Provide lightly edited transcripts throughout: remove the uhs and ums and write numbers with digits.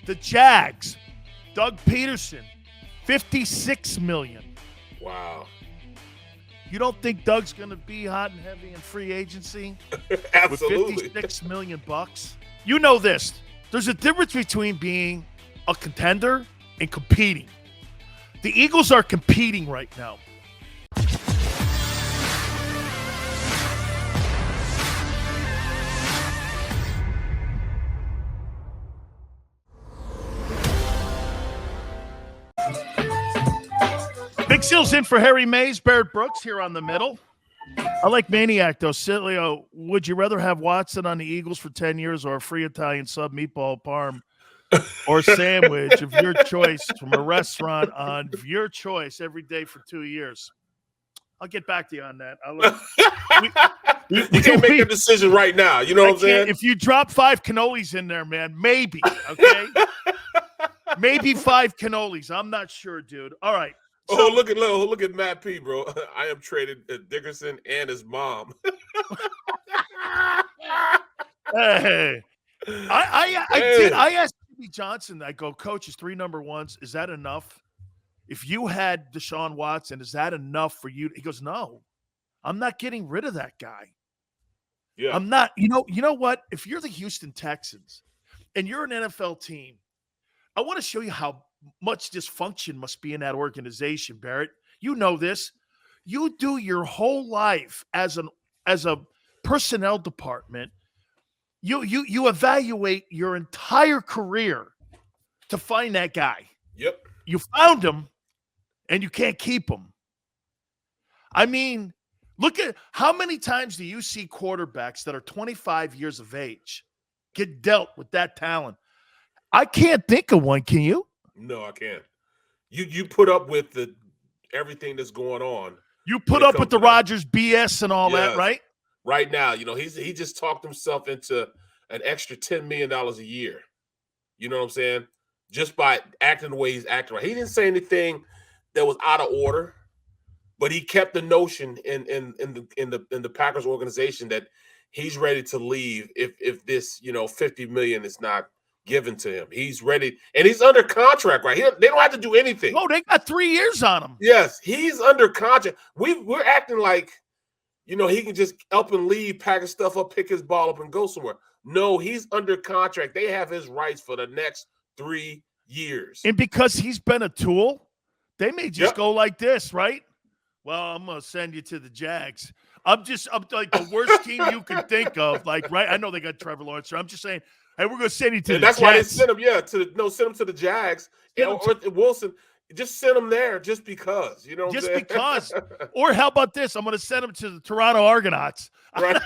The Jags, Doug Peterson, $56 million. Wow. You don't think Doug's going to be hot and heavy in free agency? Absolutely. With $56 million bucks? You know this. There's a difference between being a contender and competing. The Eagles are competing right now. Big Seal's in for Harry Mays, Barrett Brooks here on the middle. I like Maniac, though. Sileo, would you rather have Watson on the Eagles for 10 years or a free Italian sub, meatball parm, or sandwich of your choice from a restaurant on your choice every day for 2 years? I'll get back to you on that. You can't make a decision right now. You know what I'm saying? If you drop 5 cannolis in there, man, maybe, okay? Maybe 5 cannolis. I'm not sure, dude. All right. So, look at Matt P, bro. I am traded Dickerson and his mom. Hey. I asked Jimmy Johnson, I go, Coach, is 3 number ones. Is that enough? If you had Deshaun Watson, is that enough for you? He goes, no, I'm not getting rid of that guy. Yeah. I'm not. You know what? If you're the Houston Texans and you're an NFL team, I want to show you how much dysfunction must be in that organization, Barrett. You know this. You do your whole life as a personnel department. You evaluate your entire career to find that guy. Yep. You found him, and you can't keep him. I mean, look at how many times do you see quarterbacks that are 25 years of age get dealt with that talent? I can't think of one. Can you? No, I can't. You put up with everything that's going on. You put up with the Rodgers BS and all that, right? Right now, he just talked himself into an extra $10 million a year. You know what I'm saying? Just by acting the way he's acting. Right. He didn't say anything that was out of order, but he kept the notion in the Packers organization that he's ready to leave if this $50 million is not given to him. He's ready, and he's under contract, right? They don't have to do anything. No, they got 3 years on him. Yes, he's under contract. We're acting like, he can just up and leave, pack his stuff up, pick his ball up, and go somewhere. No, he's under contract. They have his rights for the next 3 years. And because he's been a tool, they may just go like this, right? Well, I'm going to send you to the Jags. I'm like the worst team you can think of. Like, right? I know they got Trevor Lawrence. So I'm just saying, hey, we're going to send you to the Jets. That's why they sent him, send him to the Jags. Or Wilson, just send him there just because. You know what I'm saying? Because. Or how about this? I'm going to send him to the Toronto Argonauts. Right.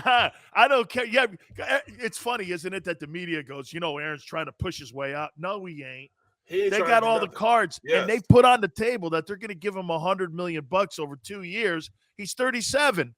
I don't care. Yeah, it's funny, isn't it, that the media goes, Aaron's trying to push his way out. No, he ain't. They got all the cards, and they put on the table that they're going to give him $100 million over 2 years. He's 37.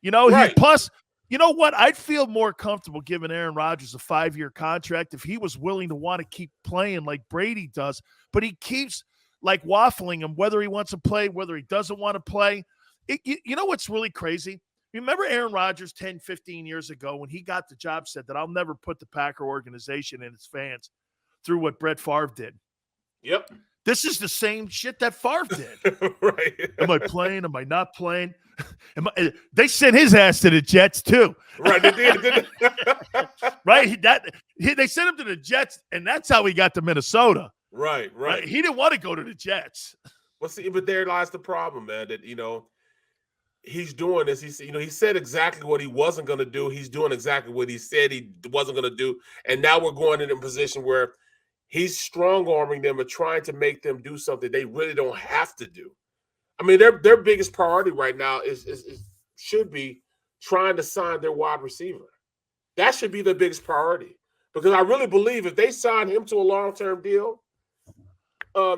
Right. Plus, you know what? I'd feel more comfortable giving Aaron Rodgers a 5-year contract if he was willing to want to keep playing like Brady does. But he keeps like waffling him, whether he wants to play, whether he doesn't want to play. You know what's really crazy? Remember Aaron Rodgers 10, 15 years ago when he got the job, said that I'll never put the Packer organization and its fans through what Brett Favre did. Yep. This is the same shit that Favre did. Right. Am I playing? Am I not playing? They sent his ass to the Jets too. Right, they did. Right? They sent him to the Jets, and that's how he got to Minnesota. Right. He didn't want to go to the Jets. Well, see, but there lies the problem, man, that, he's doing this. He said exactly what he wasn't going to do. He's doing exactly what he said he wasn't going to do. And now we're going in a position where he's strong-arming them and trying to make them do something they really don't have to do. I mean, their biggest priority right now should be trying to sign their wide receiver. That should be their biggest priority. Because I really believe if they sign him to a long-term deal, I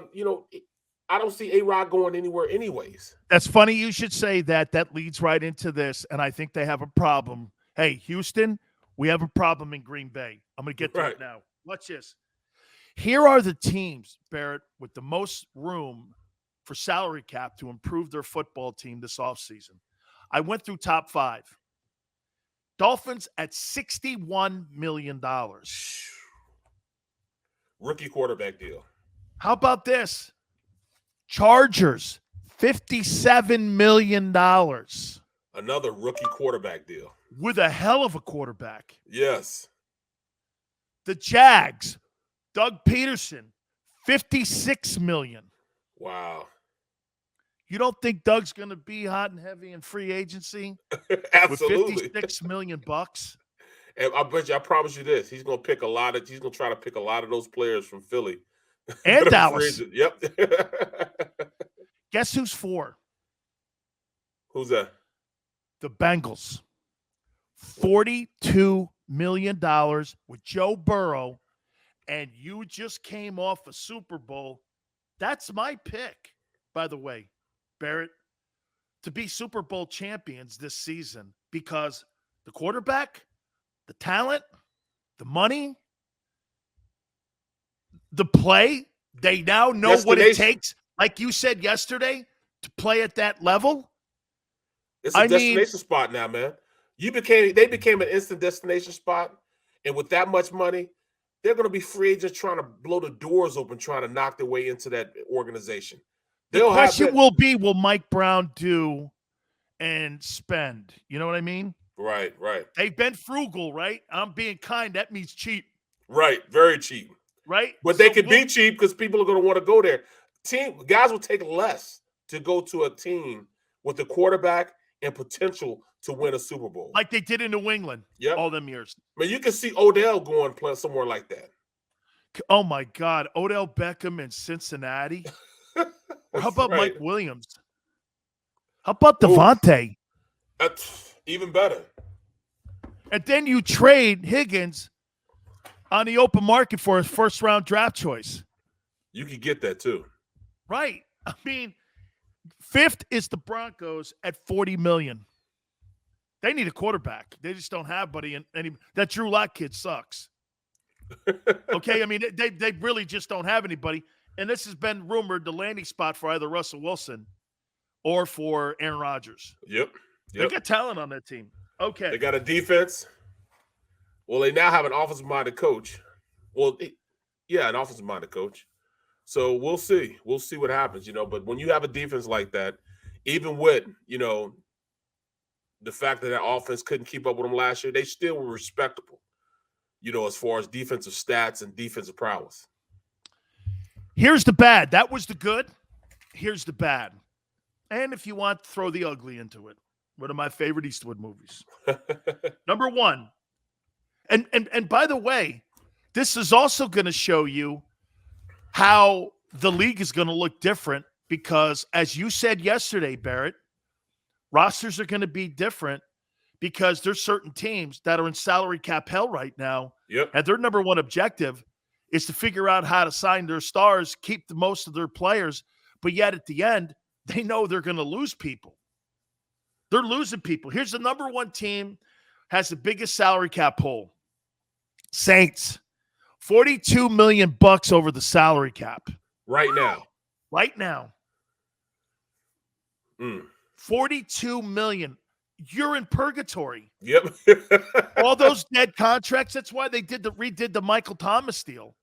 don't see A-Rod going anywhere anyways. That's funny you should say that. That leads right into this, and I think they have a problem. Hey, Houston, we have a problem in Green Bay. I'm going to get to it now. Watch this. Here are the teams, Barrett, with the most room for salary cap to improve their football team this offseason. I went through top 5. Dolphins at $61 million. Rookie quarterback deal. How about this? Chargers, $57 million. Another rookie quarterback deal. With a hell of a quarterback. Yes. The Jags, Doug Peterson, $56 million. Wow. You don't think Doug's going to be hot and heavy in free agency? Absolutely. With $56 million bucks? And I bet you, I promise you this, he's going to try to pick a lot of those players from Philly. And Dallas. Yep. Guess who's for? Who's that? The Bengals. $42 million with Joe Burrow, and you just came off a Super Bowl. That's my pick, by the way, Barrett, to be Super Bowl champions this season, because the quarterback, the talent, the money, the play, they now know what it takes, like you said yesterday, to play at that level. It's a destination spot now, man. They became an instant destination spot, and with that much money, they're going to be free agents trying to blow the doors open, trying to knock their way into that organization. The question will be, will Mike Brown do and spend? You know what I mean? Right. They've been frugal, right? I'm being kind. That means cheap. Right, very cheap. Right? But they can be cheap because people are going to want to go there. Guys will take less to go to a team with a quarterback and potential to win a Super Bowl. Like they did in New England all them years. I mean, you can see Odell going play somewhere like that. Oh, my God. Odell Beckham in Cincinnati. How about Mike Williams? How about Devontae? That's even better. And then you trade Higgins on the open market for his first-round draft choice. You could get that too. Right. I mean, fifth is the Broncos at $40 million. They need a quarterback. They just don't have that Drew Lock kid sucks. Okay, I mean, they really just don't have anybody. And this has been rumored the landing spot for either Russell Wilson or for Aaron Rodgers. Yep. They got talent on that team. Okay. They got a defense. Well, they now have an offensive-minded coach. Well, an offensive-minded coach. So we'll see. We'll see what happens, But when you have a defense like that, even with, the fact that offense couldn't keep up with them last year, they still were respectable, as far as defensive stats and defensive prowess. Here's the bad. That was the good. Here's the bad. And if you want, throw the ugly into it. One of my favorite Eastwood movies. Number one. And by the way, this is also going to show you how the league is going to look different because, as you said yesterday, Barrett, rosters are going to be different because there's certain teams that are in salary cap hell right now. Yep. And their number one objective is to figure out how to sign their stars, keep the most of their players, but yet at the end, they know they're going to lose people. They're losing people. Here's the number one team, has the biggest salary cap hole. Saints, $42 million over the salary cap. Right now. Right now. 42 million. You're in purgatory. Yep. All those dead contracts. That's why they redid the Michael Thomas deal.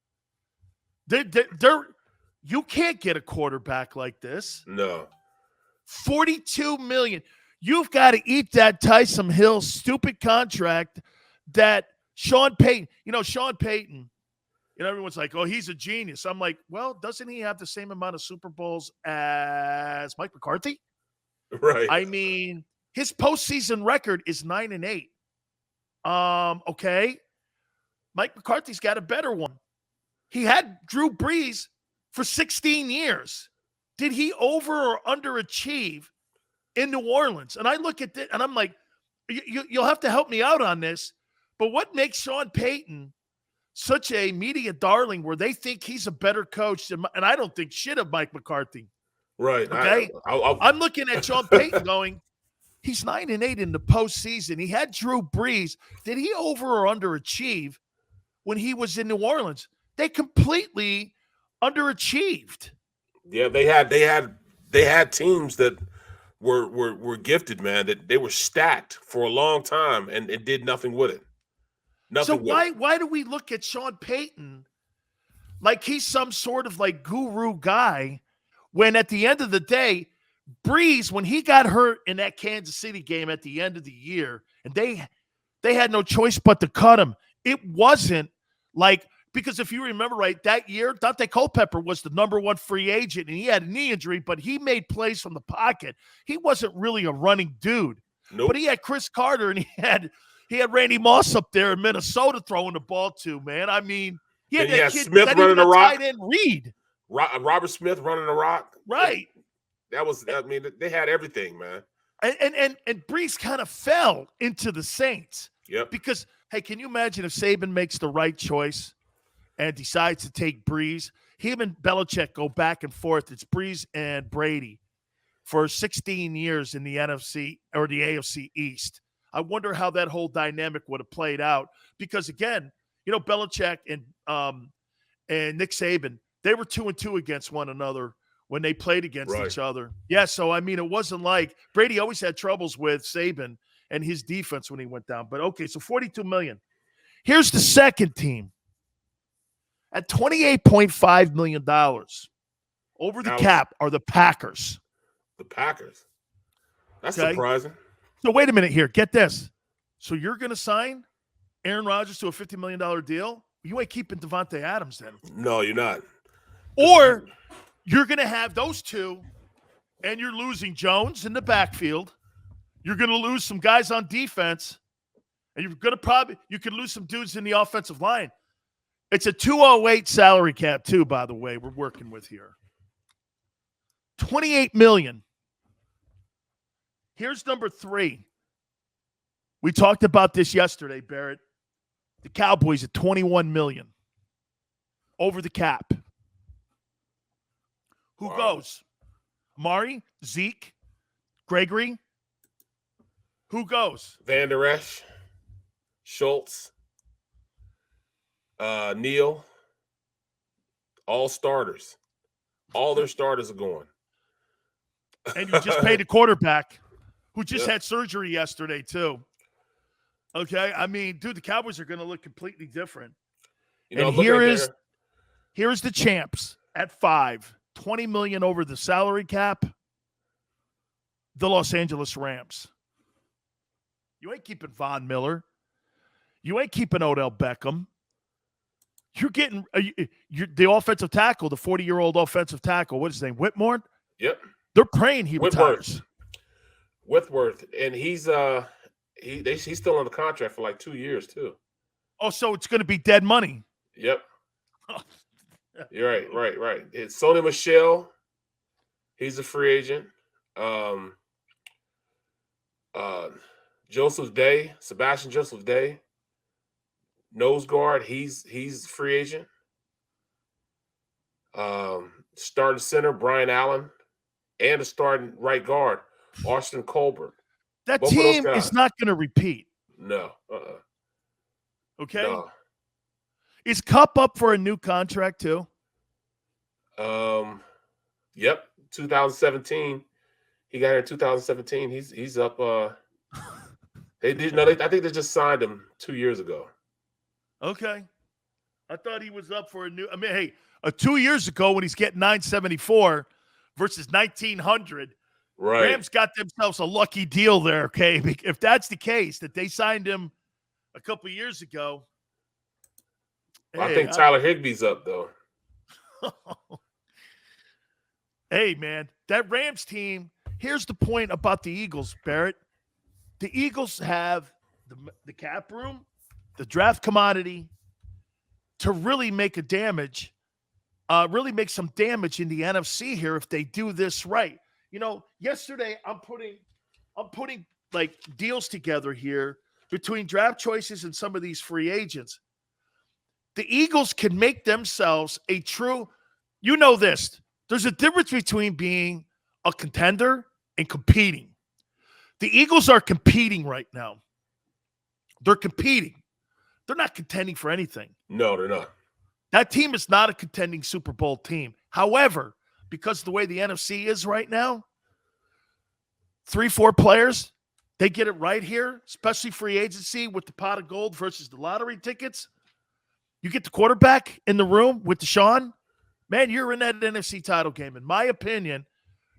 You can't get a quarterback like this. No. 42 million. You've got to eat that Taysom Hill stupid contract that Sean Payton, everyone's like, oh, he's a genius. I'm like, well, doesn't he have the same amount of Super Bowls as Mike McCarthy? Right. I mean, his postseason record is 9-8. Okay. Mike McCarthy's got a better one. He had Drew Brees for 16 years. Did he over or underachieve in New Orleans? And I look at it and I'm like, you'll have to help me out on this. But what makes Sean Payton such a media darling where they think he's a better coach than, and I don't think shit of Mike McCarthy. Right. Okay. I'm looking at Sean Payton going, he's 9-8 in the postseason. He had Drew Brees. Did he over or underachieve when he was in New Orleans? They completely underachieved. Yeah, they had teams that were gifted, man. That they were stacked for a long time and did nothing with it. So Nothing with it. why do we look at Sean Payton like he's some sort of like guru guy when at the end of the day, Breeze, when he got hurt in that Kansas City game at the end of the year, and they had no choice but to cut him, it wasn't like, because if you remember right, that year, Dante Culpepper was the number one free agent, and he had a knee injury, but he made plays from the pocket. He wasn't really a running dude. Nope. But he had Chris Carter, and he had Randy Moss up there in Minnesota throwing the ball to, man. I mean, he had that kid Smith that running the rock. Tight end Reed. Robert Smith running the rock. Right. That was, I mean, they had everything, man. And Brees kind of fell into the Saints. Yep. Because, hey, can you imagine if Saban makes the right choice and decides to take Brees? Him and Belichick go back and forth. It's Brees and Brady for 16 years in the NFC or the AFC East. I wonder how that whole dynamic would have played out. Because, again, you know, Belichick and Nick Saban, they were 2-2 against one another when they played against each other. Yeah, so, I mean, it wasn't like – Brady always had troubles with Saban and his defense when he went down. But, okay, so $42 million. Here's the second team at $28.5 million. Over the cap are the Packers. The Packers. That's surprising. So, wait a minute here. Get this. So, you're going to sign Aaron Rodgers to a $50 million deal? You ain't keeping Devontae Adams then. No, you're not. Or – you're going to have those two, and you're losing Jones in the backfield. You're going to lose some guys on defense, and you're going to you could lose some dudes in the offensive line. It's a 208 salary cap, too, by the way, we're working with here. $28 million. Here's number 3. We talked about this yesterday, Barrett. The Cowboys at $21 million. Over the cap. Who goes? Amari, Zeke, Gregory. Who goes? Van Der Esch, Schultz, Neal. All starters. All their starters are going. And you just paid a quarterback who just had surgery yesterday, too. Okay? I mean, dude, the Cowboys are going to look completely different. You know, and here's the champs at 5. $20 million over the salary cap, the Los Angeles Rams. You ain't keeping Von Miller. You ain't keeping Odell Beckham. You're getting the offensive tackle, the 40-year-old offensive tackle. What's his name? Whitmore? Yep. They're praying he retires. Whitworth. And he's still on the contract for like 2 years, too. Oh, so it's going to be dead money. Yep. You're right. It's Sony Michel. He's a free agent. Sebastian Joseph Day, nose guard. He's free agent. Starting center Brian Allen, and a starting right guard Austin Colbert. That team is not going to repeat. No. Okay. No. Is Kupp up for a new contract too? Yep. 2017. He got here in 2017. He's up. I think they just signed him 2 years ago. Okay. I thought he was up for a new. I mean, hey, 2 years ago when he's getting $974 versus $1,900. Right. Rams got themselves a lucky deal there. Okay, if that's the case that they signed him a couple of years ago. Well, I think Tyler Higbee's up, though. Hey, man, that Rams team, here's the point about the Eagles, Barrett. The Eagles have the cap room, the draft commodity to really make some damage in the NFC here if they do this right. You know, yesterday I'm putting like deals together here between draft choices and some of these free agents. The Eagles can make themselves a true, you know this, there's a difference between being a contender and competing. The Eagles are competing right now. They're competing. They're not contending for anything. No, they're not. That team is not a contending Super Bowl team. However, because of the way the NFC is right now, 3-4 players, they get it right here, especially free agency with the pot of gold versus the lottery tickets. You get the quarterback in the room with Deshaun, man, you're in that NFC title game. In my opinion,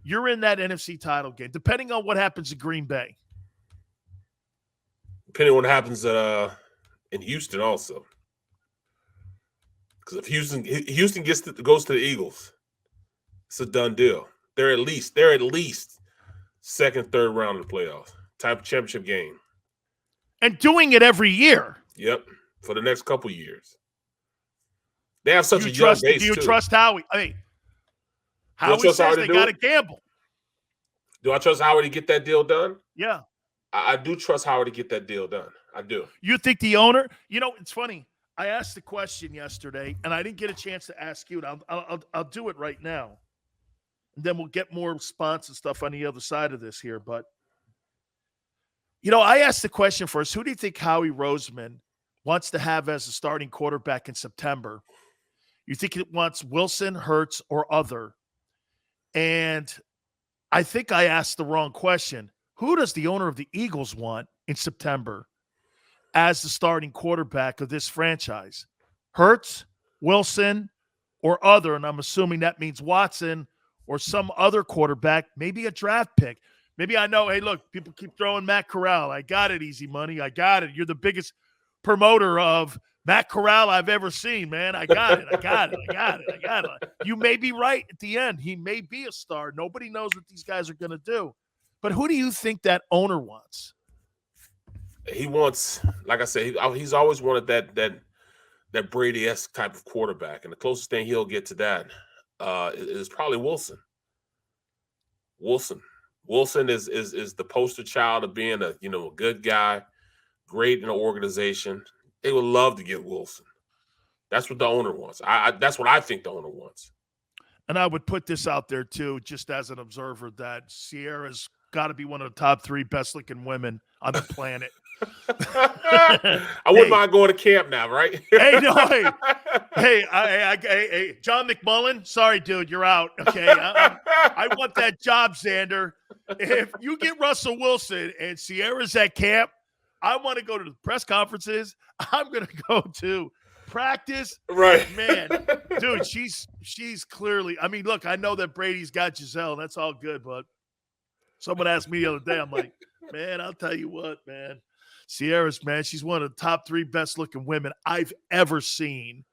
you're in that NFC title game, depending on what happens in Green Bay. Depending on what happens in Houston also. Because if Houston goes to the Eagles, it's a done deal. They're at least second, third round of the playoffs. Type of championship game. And doing it every year. Yep. For the next couple years. They have such a young base, do you trust Howie? I mean, Howie says they got to gamble. Do I trust Howie to get that deal done? Yeah. I do trust Howie to get that deal done. I do. You think the owner – it's funny. I asked the question yesterday, and I didn't get a chance to ask you. I'll do it right now. And then we'll get more response and stuff on the other side of this here. But, I asked the question first. Who do you think Howie Roseman wants to have as a starting quarterback in September? You think it wants Wilson, Hurts, or other? And I think I asked the wrong question. Who does the owner of the Eagles want in September as the starting quarterback of this franchise? Hurts, Wilson, or other? And I'm assuming that means Watson or some other quarterback, maybe a draft pick. Maybe I know, hey, look, people keep throwing Matt Corral. I got it, Easy Money. I got it. You're the biggest promoter of Matt Corral I've ever seen, man. I got it. You may be right at the end. He may be a star. Nobody knows what these guys are going to do. But who do you think that owner wants? He wants, like I said, he's always wanted that Brady-esque type of quarterback. And the closest thing he'll get to that is probably Wilson. Wilson is the poster child of being a good guy, great in an organization. They would love to get Wilson. That's what the owner wants. That's what I think the owner wants. And I would put this out there, too, just as an observer, that Sierra's got to be one of the top 3 best-looking women on the planet. I wouldn't mind going to camp now, right? Hey, John McMullen, sorry, dude, you're out, okay? I want that job, Xander. If you get Russell Wilson and Sierra's at camp, I want to go to the press conferences. I'm going to go to practice. Right. Man, dude, she's clearly – I mean, look, I know that Brady's got Giselle. That's all good, but someone asked me the other day, I'm like, man, I'll tell you what, man. Sierra's, man, she's one of the top 3 best-looking women I've ever seen.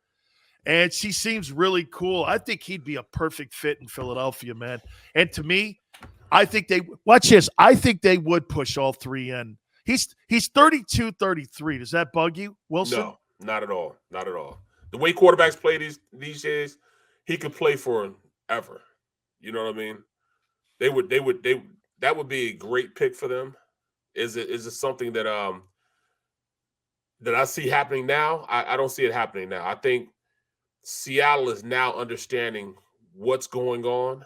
And she seems really cool. I think he'd be a perfect fit in Philadelphia, man. And to me, I think watch this. I think they would push all 3 in. He's 32, 33. Does that bug you, Wilson? No, not at all. Not at all. The way quarterbacks play these days, he could play forever. You know what I mean? That would be a great pick for them. Is it something that I see happening now? I don't see it happening now. I think Seattle is now understanding what's going on,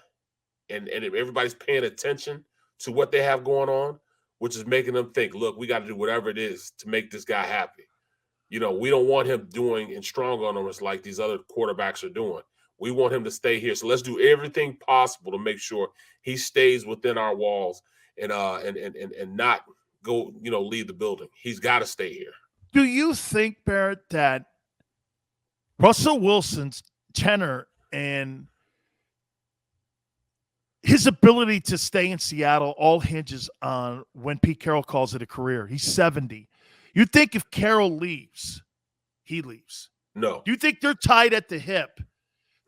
and everybody's paying attention to what they have going on, which is making them think, look, we got to do whatever it is to make this guy happy. We don't want him doing and strong on us like these other quarterbacks are doing. We want him to stay here. So let's do everything possible to make sure he stays within our walls and not go, leave the building. He's got to stay here. Do you think, Barrett, that Russell Wilson's tenor and his ability to stay in Seattle all hinges on when Pete Carroll calls it a career? He's 70. You think if Carroll leaves, he leaves? No. Do you think they're tied at the hip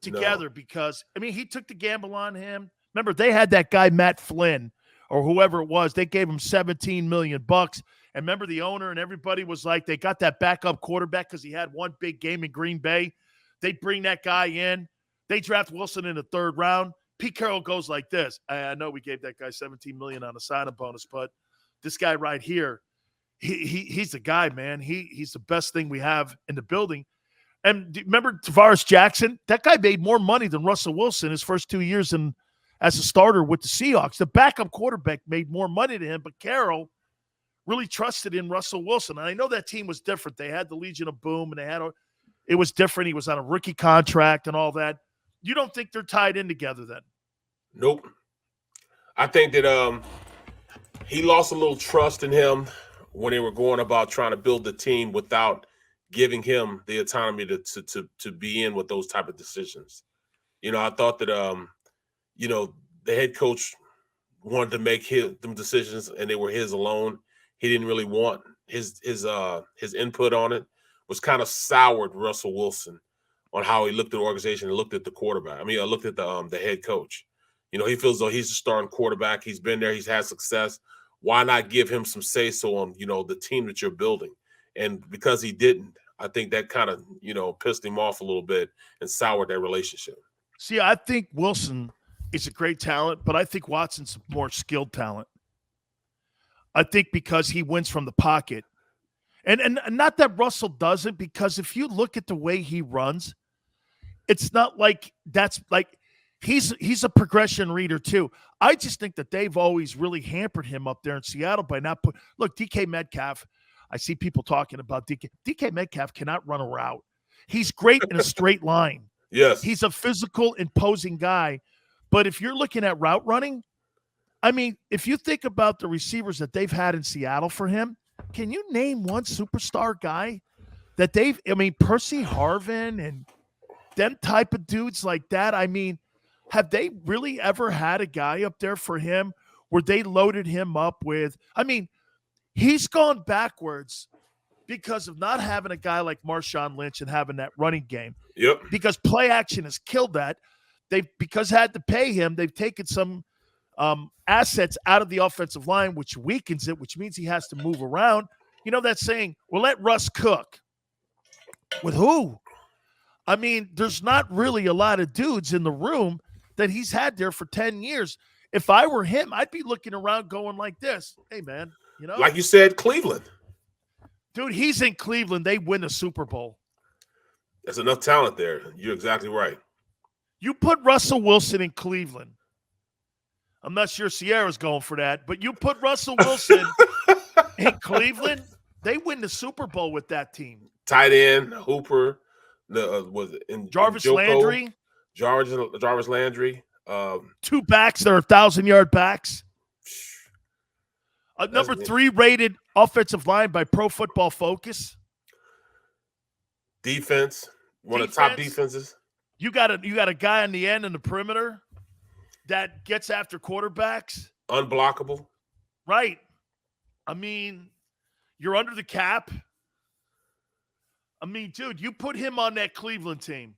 together? No. Because, I mean, he took the gamble on him. Remember, they had that guy, Matt Flynn, or whoever it was. They gave him $17 million. And remember, the owner and everybody was like, they got that backup quarterback because he had one big game in Green Bay. They bring that guy in. They draft Wilson in the 3rd round. Pete Carroll goes like this. I know we gave that guy $17 million on a sign-in bonus, but this guy right here, he's the guy, man. He's the best thing we have in the building. And remember Tavares Jackson? That guy made more money than Russell Wilson his first 2 years as a starter with the Seahawks. The backup quarterback made more money to him, but Carroll really trusted in Russell Wilson. And I know that team was different. They had the Legion of Boom, and it was different. He was on a rookie contract and all that. You don't think they're tied in together then? Nope. I think that He lost a little trust in him when they were going about trying to build the team without giving him the autonomy to be in with those type of decisions. I thought that the head coach wanted to make them decisions, and they were his alone. He didn't really want his input on it. Was kind of soured Russell Wilson on how he looked at the organization and looked at the quarterback. I looked at the head coach. He feels though he's a starting quarterback. He's been there. He's had success. Why not give him some say-so on, the team that you're building? And because he didn't, I think that kind of, pissed him off a little bit and soured that relationship. See, I think Wilson is a great talent, but I think Watson's a more skilled talent. I think because he wins from the pocket. And not that Russell doesn't, because if you look at the way he runs, it's not like that's like he's a progression reader too. I just think that they've always really hampered him up there in Seattle by not look, DK Metcalf. I see people talking about DK Metcalf cannot run a route. He's great in a straight line. Yes. He's a physical, imposing guy. But if you're looking at route running, if you think about the receivers that they've had in Seattle for him, can you name one superstar guy that Percy Harvin and them type of dudes like that? Have they really ever had a guy up there for him where they loaded him up with? He's gone backwards because of not having a guy like Marshawn Lynch and having that running game. Yep. Because play action has killed that. Because had to pay him, they've taken some assets out of the offensive line, which weakens it, which means he has to move around. That saying, well, let Russ cook. With who? There's not really a lot of dudes in the room that he's had there for 10 years. If I were him, I'd be looking around going like this. Hey, man, Like you said, Cleveland. Dude, he's in Cleveland. They win the Super Bowl. There's enough talent there. You're exactly right. You put Russell Wilson in Cleveland. I'm not sure Sierra's going for that, but you put Russell Wilson in Cleveland, they win the Super Bowl with that team. Tight end, Hooper, Jarvis Landry. Jarvis Landry. Two backs that are 1,000-yard backs. Number 3 rated offensive line by Pro Football Focus. Defense, one of the top defenses. You got a guy on the end and the perimeter that gets after quarterbacks. Unblockable. Right. You're under the cap. Dude, you put him on that Cleveland team.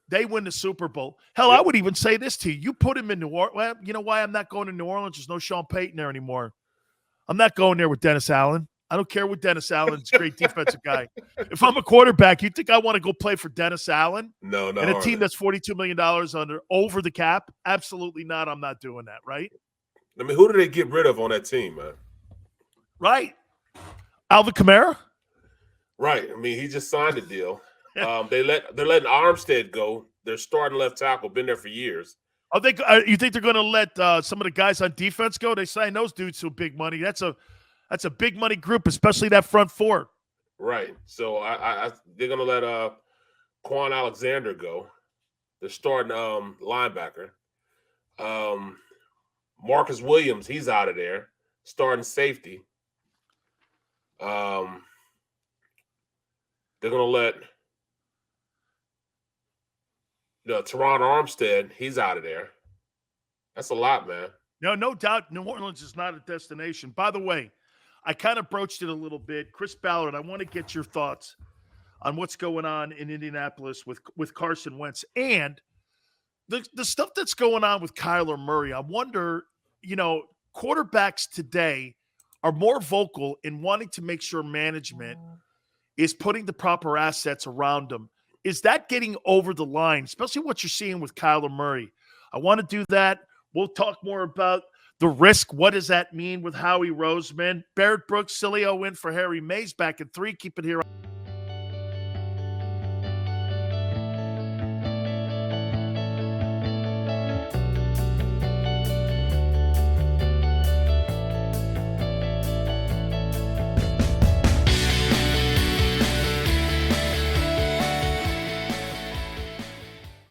They win the Super Bowl. Hell, I would even say this to you. You put him in New Orleans. Well, you know why I'm not going to New Orleans? There's no Sean Payton there anymore. I'm not going there with Dennis Allen. I don't care what Dennis Allen. He's a great defensive guy. If I'm a quarterback, you think I want to go play for Dennis Allen? No. And a team that's $42 million over the cap? Absolutely not. I'm not doing that, right? Who do they get rid of on that team, man? Right. Alvin Kamara? Right. He just signed a deal. They're letting Armstead go. Their starting left tackle, been there for years. You think they're going to let some of the guys on defense go? They sign those dudes to big money. That's a big money group, especially that front four. Right. So they're going to let Quan Alexander go. The starting linebacker. Marcus Williams, he's out of there. Starting safety. They're going to let Teron Armstead, he's out of there. That's a lot, man. No doubt New Orleans is not a destination. By the way, I kind of broached it a little bit. Chris Ballard, I want to get your thoughts on what's going on in Indianapolis with Carson Wentz and the stuff that's going on with Kyler Murray. I wonder, quarterbacks today are more vocal in wanting to make sure management is putting the proper assets around them. Is that getting over the line, especially what you're seeing with Kyler Murray? I want to do that. We'll talk more about the risk. What does that mean with Howie Roseman? Barrett Brooks, Sileo in for Harry Mays back at 3. Keep it here.